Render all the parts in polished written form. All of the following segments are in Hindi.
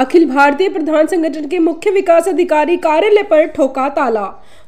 अखिल भारतीय प्रधान संगठन के मुख्य विकास अधिकारी कार्यालय पर ठोका ताला।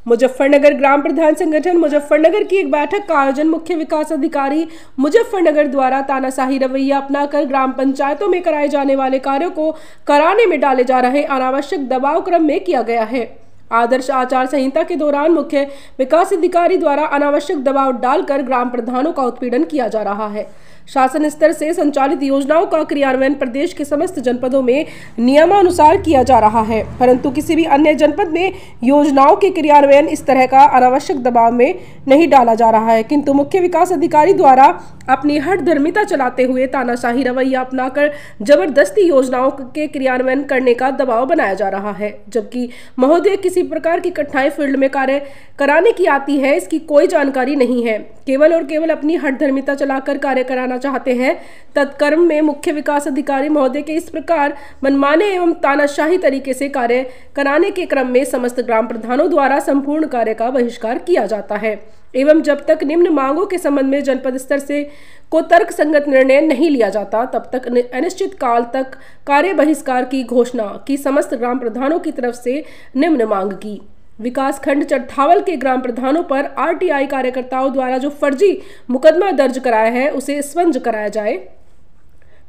मुजफ्फरनगर ग्राम प्रधान संगठन मुजफ्फरनगर की एक बैठक का आयोजन मुख्य विकास अधिकारी मुजफ्फरनगर द्वारा तानाशाही रवैया अपनाकर ग्राम पंचायतों में कराए जाने वाले कार्यों को कराने में डाले जा रहे अनावश्यक दबाव क्रम में किया गया है। आदर्श आचार संहिता के दौरान मुख्य विकास अधिकारी द्वारा अनावश्यक दबाव डालकर ग्राम प्रधानों का उत्पीड़न किया जा रहा है। शासन स्तर से संचालित योजनाओं का क्रियान्वयन प्रदेश के समस्त जनपदों में नियमानुसार किया जा रहा है, परंतु किसी भी अन्य जनपद में योजनाओं के क्रियान्वयन इस तरह का अनावश्यक दबाव में नहीं डाला जा रहा है, किंतु मुख्य विकास अधिकारी द्वारा अपनी हठधर्मिता चलाते हुए तानाशाही रवैया अपनाकर जबरदस्ती योजनाओं के क्रियान्वयन करने का दबाव बनाया जा रहा है। जबकि महोदय किसी प्रकार की कठिनाई फील्ड में कार्य कराने की आती है, इसकी कोई जानकारी नहीं है। केवल और केवल अपनी हठधर्मिता चलाकर कार्य कराना चाहते हैं। तत्कर्म में मुख्य विकास अधिकारी महोदय के इस प्रकार मनमाने एवं तानाशाही तरीके से कार्य कराने के क्रम में समस्त ग्राम प्रधानों द्वारा संपूर्ण कार्य का बहिष्कार किया जाता है एवं जब तक निम्न मांगों के संबंध में जनपद स्तर से को तर्क संगत निर्णय नहीं लिया जाता, तब तक अनिश्चित काल तक कार्य बहिष्कार की घोषणा की समस्त ग्राम प्रधानों की तरफ से निम्न मांग की। विकास खंड चरथावल के ग्राम प्रधानों पर आरटीआई कार्यकर्ताओं द्वारा जो फर्जी मुकदमा दर्ज कराया है उसे स्पंज कराया जाए।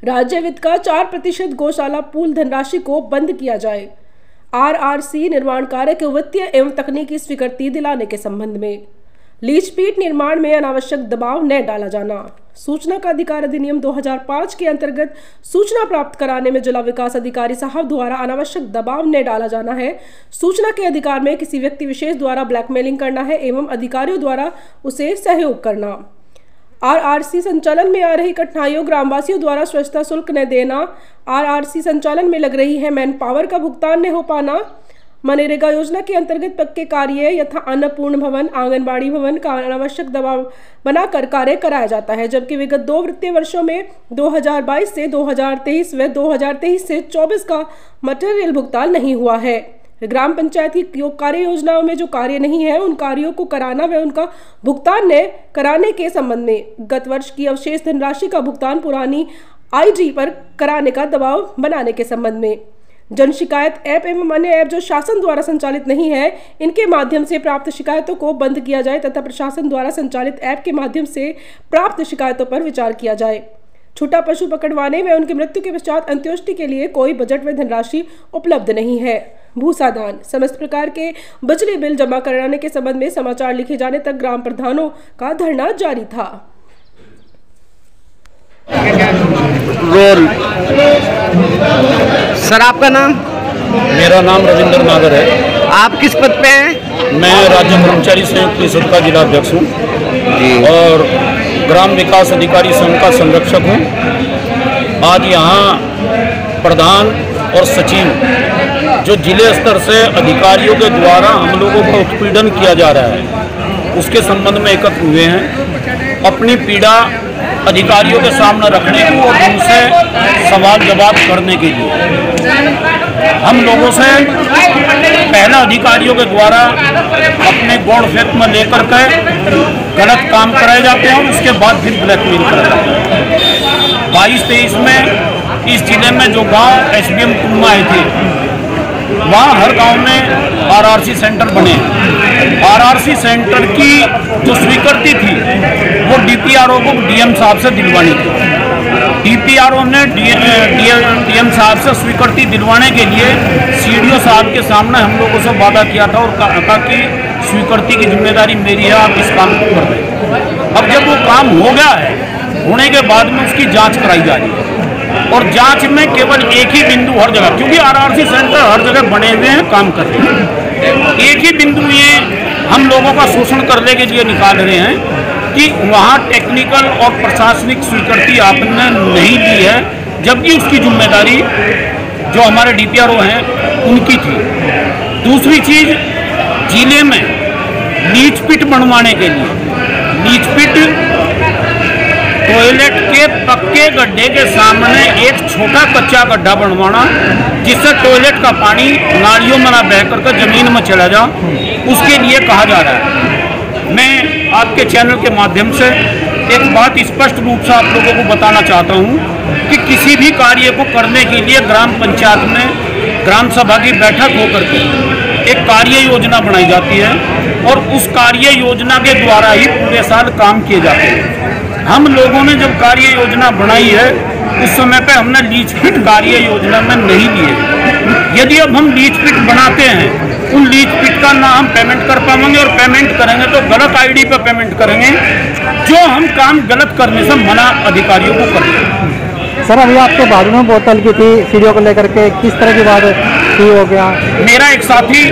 राज्य वित्त का 4% गौशाला पूल धनराशि को बंद किया जाए। आरआरसी निर्माण कार्य के वित्तीय एवं तकनीकी स्वीकृति दिलाने के संबंध में लीज पीट निर्माण में अनावश्यक दबाव न डाला जाना। सूचना का अधिकार अधिनियम 2005 के अंतर्गत सूचना प्राप्त कराने में जिला विकास अधिकारी साहब द्वारा अनावश्यक दबाव न डाला जाना है। सूचना के अधिकार में किसी व्यक्ति विशेष द्वारा ब्लैकमेलिंग करना है एवं अधिकारियों द्वारा उसे सहयोग करना। आरआरसी संचालन में आ रही कठिनाइयों, ग्रामवासियों द्वारा स्वच्छता शुल्क न देना, आरआरसी संचालन में लग रही है मैन पावर का भुगतान न हो पाना, मनरेगा योजना के अंतर्गत पक्के कार्य यथा अन्नपूर्ण भवन, आंगनबाड़ी भवन का अनावश्यक दबाव बनाकर कार्य कराया जाता है। जबकि विगत 2 वित्तीय वर्षों में 2022 से 2023 व 2023 से 24 का मटेरियल भुगतान नहीं हुआ है। ग्राम पंचायत की कार्य योजनाओं में जो कार्य नहीं है उन कार्यों को कराना व उनका भुगतान न कराने के संबंध में गत वर्ष की अवशेष धनराशि का भुगतान पुरानी आईडी पर कराने का दबाव बनाने के संबंध में जन शिकायत ऐप एवं अन्य ऐप जो शासन द्वारा संचालित नहीं है, इनके माध्यम से प्राप्त शिकायतों को बंद किया जाए तथा प्रशासन द्वारा संचालित ऐप के माध्यम से प्राप्त शिकायतों पर विचार किया जाए। छूटा पशु पकड़वाने व उनकी मृत्यु के पश्चात अंत्योष्टि के लिए कोई बजट व धनराशि उपलब्ध नहीं है। भूसादान समस्त प्रकार के बिजली बिल जमा कराने के संबंध में समाचार लिखे जाने तक ग्राम प्रधानों का धरना जारी था। सर, आपका नाम? मेरा नाम रविंद्र नागर है। आप किस पद पे हैं? मैं राज्य कर्मचारी संयुक्त परिषद का जिला अध्यक्ष हूँ और ग्राम विकास अधिकारी संघ का संरक्षक हूँ। आज यहाँ प्रधान और सचिव जो जिले स्तर से अधिकारियों के द्वारा हम लोगों का उत्पीड़न किया जा रहा है उसके संबंध में एकत्र हुए हैं, अपनी पीड़ा अधिकारियों के सामने रखने को और उनसे सवाल जवाब करने के लिए हम लोगों से पहला अधिकारियों के द्वारा अपने गौड़ फेंक में लेकर के गलत काम कराए जाते हैं और उसके बाद फिर ब्लैकमेल कराए जाते हैं। 22-23 में इस जिले में जो गांव एसडीएम कुम्मा आए थे वहाँ हर गांव में आरआरसी सेंटर बने। आरआरसी सेंटर की जो स्वीकृति थी वो डीपीआरओ को डीएम साहब से दिलवानी थी। डीपीआरओ ने डीएम साहब से स्वीकृति दिलवाने के लिए सीडीओ साहब के सामने हम लोगों से वादा किया था और कहा कि स्वीकृति की जिम्मेदारी मेरी है, आप इस काम को कर दें। अब जब वो काम हो गया है, होने के बाद में उसकी जाँच कराई जा रही है और जांच में केवल एक ही बिंदु हर जगह, क्योंकि आरआरसी सेंटर हर जगह बने हुए हैं, काम कर रहे हैं, एक ही बिंदु ये हम लोगों का शोषण करने के लिए निकाल रहे हैं कि वहाँ टेक्निकल और प्रशासनिक स्वीकृति आपने नहीं दी है, जबकि उसकी जिम्मेदारी जो हमारे डीपीआरओ हैं उनकी थी। दूसरी चीज, जिले में लीच पिट बनवाने के लिए लीच पिट टॉयलेट के पक्के गड्ढे के सामने एक छोटा कच्चा गड्ढा बनवाना जिससे टॉयलेट का पानी नालियों में ना बह करके जमीन में चला जाए, उसके लिए कहा जा रहा है। मैं आपके चैनल के माध्यम से एक बात स्पष्ट रूप से आप लोगों को बताना चाहता हूँ कि किसी भी कार्य को करने के लिए ग्राम पंचायत में ग्राम सभा की बैठक होकर के एक कार्य योजना बनाई जाती है और उस कार्य योजना के द्वारा ही पूरे साल काम किए जाते हैं। हम लोगों ने जब कार्य योजना बनाई है उस समय पे हमने लीज फिट कार्य योजना में नहीं लिए। यदि अब हम लीज फिट बनाते हैं, उन लीज फिट का ना हम पेमेंट कर पाएंगे और पेमेंट करेंगे तो गलत आईडी पे पेमेंट करेंगे, जो हम काम गलत करने से मना अधिकारियों को करते। सर, अभी आपके बाजू में बोतल की थी सीढ़ियों को लेकर के, किस तरह की बात ही हो गया? मेरा एक साथी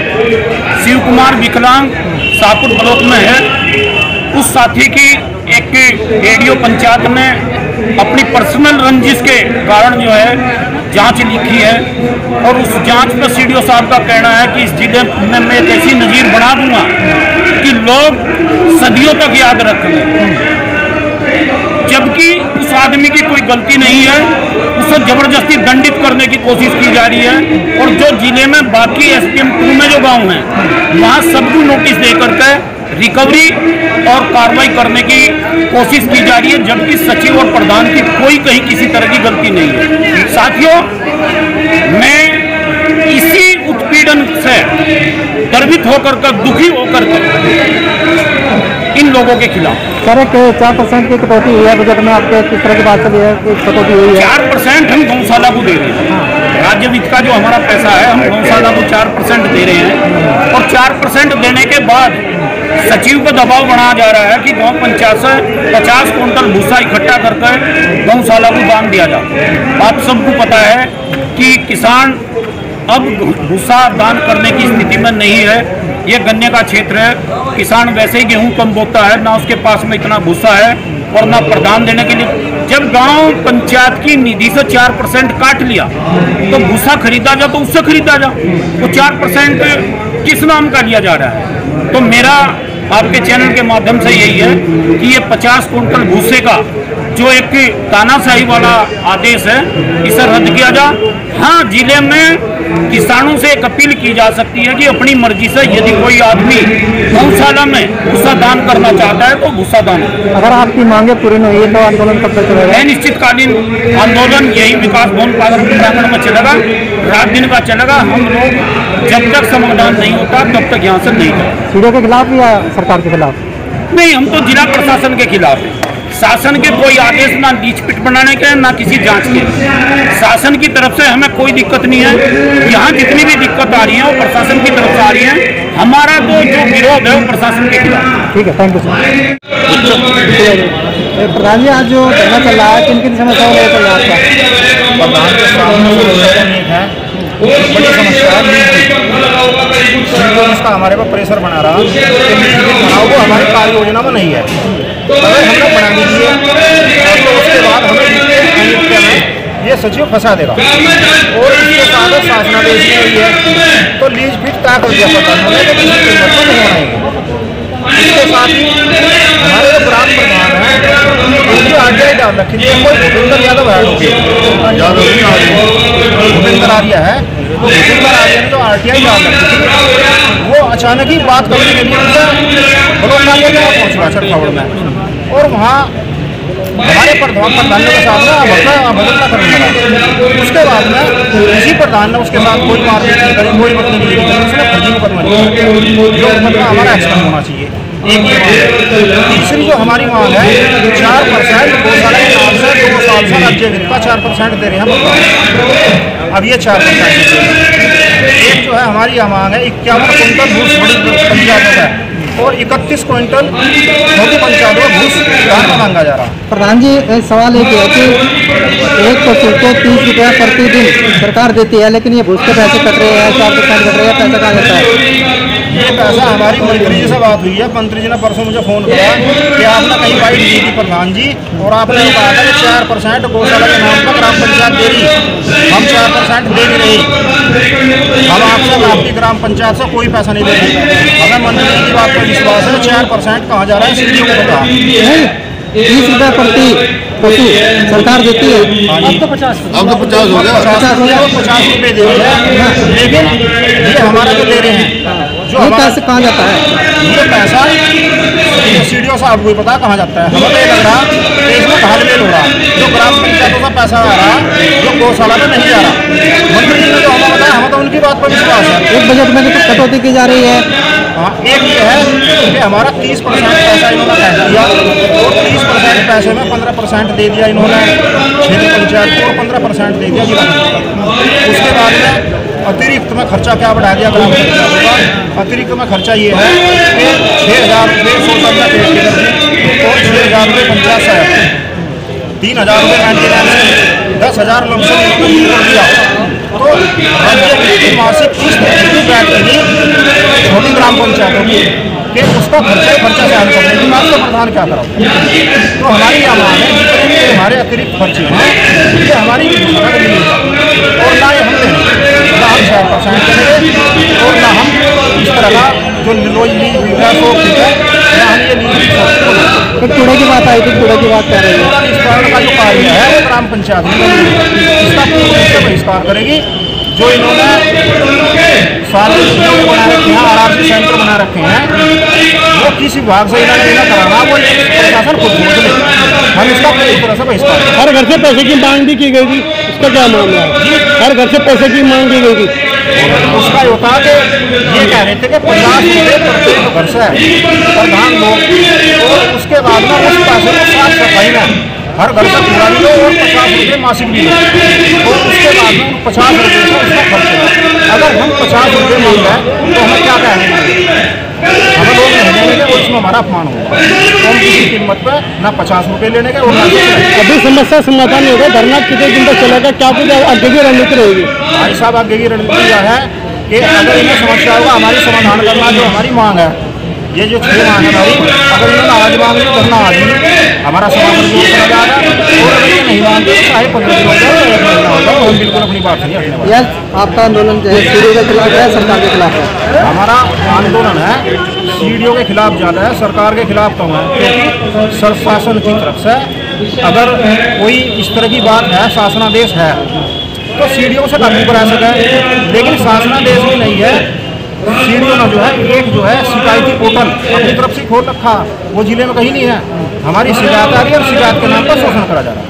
शिव कुमार विकलांग शाहपुर ब्लॉक में है, उस साथी की एक रेडियो पंचायत में अपनी पर्सनल रंजिश के कारण जो है जांच लिखी है और उस जांच पर सीडीओ साहब का कहना है कि इस जिले में मैं एक ऐसी नज़ीर बना दूंगा कि लोग सदियों तक याद रखेंगे, जबकि उस आदमी की कोई गलती नहीं है। उसे जबरदस्ती दंडित करने की कोशिश की जा रही है और जो जिले में बाकी SPM 2 में जो गांव हैं वहाँ सबको नोटिस दे करके रिकवरी और कार्रवाई करने की कोशिश की जा रही है, जबकि सचिव और प्रधान की कोई कहीं किसी तरह की गलती नहीं है। साथियों, मैं इसी उत्पीड़न से गर्वित होकर कर, दुखी होकर कर इन लोगों के खिलाफ। सर, 4% की कटौती हुई है बजट में, आपके किस तरह की बात चली है? कटौती हुई है 4% हम गौशाला को दे रहे हैं। राज्य वित्त का जो हमारा पैसा है हम गौशाला को 4% दे रहे हैं और 4% देने के बाद सचिव को दबाव बनाया जा रहा है कि गांव पंचायत से 50 क्विंटल भूसा इकट्ठा करके गौशाला को दान दिया जाए। आप सबको पता है कि किसान अब भूसा दान करने की स्थिति में नहीं है। ये गन्ने का क्षेत्र है, किसान वैसे ही गेहूं कम बोता है, ना उसके पास में इतना भूसा है और ना प्रदान देने के लिए। जब गांव पंचायत की निधि से 4% काट लिया तो भूसा खरीदा जा तो उससे खरीदा जा, वो 4% किस नाम का लिया जा रहा है? तो मेरा आपके चैनल के माध्यम से यही है कि ये 50 क्विंटल भूसे का जो एक तानाशाही वाला आदेश है इसे रद्द किया जा। हाँ, जिले में किसानों से एक अपील की जा सकती है कि अपनी मर्जी से यदि कोई आदमी गौशाला में भूसा दान करना चाहता है तो भूसा दान। अगर आपकी मांगे पूरी नहीं हुई तो आंदोलन कब तक चलेगा? अनिश्चितकालीन आंदोलन यही विकास भवन प्रांगण में चलेगा, रात दिन का चलेगा। हम लोग जब तक समाधान नहीं होता तब तक यहाँ से नहीं जाएंगे। सीडीओ के खिलाफ या सरकार के खिलाफ? नहीं, हम तो जिला प्रशासन के खिलाफ हैं। शासन के कोई आदेश ना लीज फिट बनाने के ना किसी जांच के, शासन की तरफ से हमें कोई दिक्कत नहीं है। यहाँ जितनी भी दिक्कत आ रही है वो प्रशासन की तरफ से आ रही है। हमारा तो जो विरोध है वो प्रशासन के खिलाफ। ठीक है, थैंक यू सर। प्रधान जी, आज जो धरना चल रहा है किन किन समस्याओं को लेकर आपका? प्रधान के सामने है बड़ी समस्या है, इसका हमारे पर प्रेशर बना रहा बनाओ, वो हमारी कार्य योजना में नहीं है। अगर हमने बना लीजिए तो उसके बाद हमें ये सचिव फंसा देगा और इसके साथ शासनादेश में हुई है तो लीज फिट तय कर दिया पता नहीं बनाएंगे। इसके साथ ही हमारे जो ग्राम प्रधान है उनकी RTI डाल रखी थी, कोई भूपेंद्र यादव है, भूपेंद्र आर्य है, भूपेंद्र आर्य ने जो RTI डाल रखी थी वो अचानक ही बात करने के लिए ब्लॉक कार्यालय में पहुँच रहा छठवाड़ में और वहाँ हमारे प्रधान के साथ में बदलना करने लगा। उसके बाद में किसी प्रधान ने उसके साथ कोई मारपीट नहीं करी, कोई बदतमीजी नहीं करी, उसने फर्जी मुकदमा किया जो मुकदमा हमारा एक्शन होना चाहिए। एक तीसरी जो हमारी मांग है 4% गौशाला के नाम से 2 साल से राज्य वित्त का 4% दे रहे हैं, अब ये 4%। एक जो है हमारी यह मांग है 51 क्विंटल भूस बड़ी पंचायतों का और 31 क्विंटल छोटी पंचायतों में भूस दान मांगा जा रहा है। प्रधान जी, सवाल एक है कि एक पशु को 30 रुपया प्रतिदिन सरकार देती है, लेकिन ये भूस के पैसे कट रहे हैं, 4% कट रहे हैं, पैसा कहाँ जाता है? ये पैसा हमारी मंत्री जी से बात हुई है, मंत्री जी ने परसों मुझे फ़ोन किया कि आपने कहीं बाइट दी थी प्रधान जी और आपने कहा था कि 4% गौशाला के नाम पर ग्राम पंचायत दे रही, हम 4% दे नहीं रही, हम आपसे आपकी ग्राम पंचायत से कोई पैसा नहीं दे रही। हमें मंत्री जी की बात पर विश्वास है, 4% कहाँ जा रहा है सीडीओ को पता। 30 रुपया प्रति पशु सरकार देती है। अब तो 50 अब तो 50 हो गया। 50 रुपये दे रही है, लेकिन ये हमारा जो दे रहे हैं जो ये हमारा पैसे कहाँ जाता है? ये पैसा सीडीओ साहब को ही पता कहाँ जाता है। हमें तो ये लग रहा कि इसमें घालमेल हो रहा, जो ग्राम पंचायतों का पैसा आ रहा जो गौशाला में नहीं जा रहा। मंत्री जी ने जो हमें बताया, हमें तो उनकी बात पर विश्वास है। एक बजट में तो कटौती की जा रही है। हाँ, एक ये है कि हमारा 30% पैसा इन्होंने कह दिया और 30% पैसे में 15% दे दिया इन्होंने क्षेत्रीय पंचायत को और 15% दे दिया जिला पंचायत। उसके बाद में अतिरिक्त में खर्चा क्या बढ़ा दिया ग्राम पंचायतों का? अतिरिक्त में खर्चा ये है कि 6,000 रुपये शौचालय पेट की दर्जी और 6,000 रुपये पंचायत सहायता, 3,000 रुपये मेंटेनेंस, 10,000 लमसम कर दिया। तो राज्य की मासिक किस्त बैठेगी छोटी ग्राम पंचायतों की कि उसका खर्चा सहन करने की बात तो प्रधान क्या करो। तो हमारी यह मांग है जितने भी हमारे अतिरिक्त खर्चे हैं ये हमारी और ना ये हम देंगे, ना हम 6% करेंगे और ना हम इस तरह का जो लीज मिल रहा है सो ठीक है, ना हम ये लीज। एक कूड़े की बात आई थी, कूड़े की बात कर रही है। बहिष्कार का जो कार्य है वो ग्राम पंचायत में इसका पूर्ण रूप से बहिष्कार करेगी। जो इन्होंने सारे बना रखे हैं, आरआरसी सेंटर बना रखे हैं, वो किस विभाग से इन्होंने कराना वो प्रशासन खुद सोच ले। हम इसका पूरी तरह से बहिष्कार करें। हर घर से पैसे की मांग भी की गई थी, इसका क्या मामला है? हर घर से पैसे की मांग की गई थी। उसका होता कि ये कह रहे थे कि 50 रुपये प्रत्येक घर से प्रधान लोग और उसके बाद में उस पैसे को साफ सफाई में हर घर से पूरा भी लो और 50 रुपये मासिक भी लो और उसके बाद में 50 रुपये से उसका खर्च हो। अगर हम 50 रुपये मांग रहे हैं तो हमें क्या कहेंगे? हमें लोग नहीं देंगे और उसमें हमारा अपमान होगा। तो हम किसी कीमत पर ना 50 रुपये लेने के और ना अभी समस्या समाधान नहीं होगा, धरना कितने दिन तक चलेगा, क्या कुछ आगे की रणनीति रहेगी? भाई साहब आगे की रणनीति यह है कि अगर इन्हें समस्या होगा हमारी समाधान करना, जो हमारी मांग है ये जो 6 मांग है हमारी, अगर इन्होंने आज मांग ली करना आज ही हमारा समाधान जोड़ करा जाएगा और अगर ये नहीं मांगते तो चाहे 15 दिन हो जाए या 1 महीना हो जाए, हम बिल्कुल अपनी बात नहीं रखने वाले। यह आपका आंदोलन जो है सीडीओ के खिलाफ है, सरकार के खिलाफ है? हमारा आंदोलन है सीडीओ के खिलाफ ज़्यादा है, सरकार के खिलाफ कम है, क्योंकि शासन की तरफ से अगर कोई इस तरह की बात है, शासनादेश है तो सीडीओ से लागू करा सके, लेकिन शासनादेश भी नहीं है। सीडीओ ने जो है एक जो है शिकायती पोर्टल अपनी तरफ से खोल रखा, वो जिले में कहीं नहीं है। हमारी शिकायत आ रही है और शिकायत के नाम पर शोषण करा जा रहा है।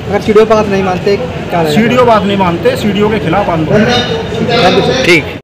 अगर सीडीओ बात नहीं मानते क्या? सीडीओ बात नहीं मानते, सीडीओ के खिलाफ आंदोलन। ठीक।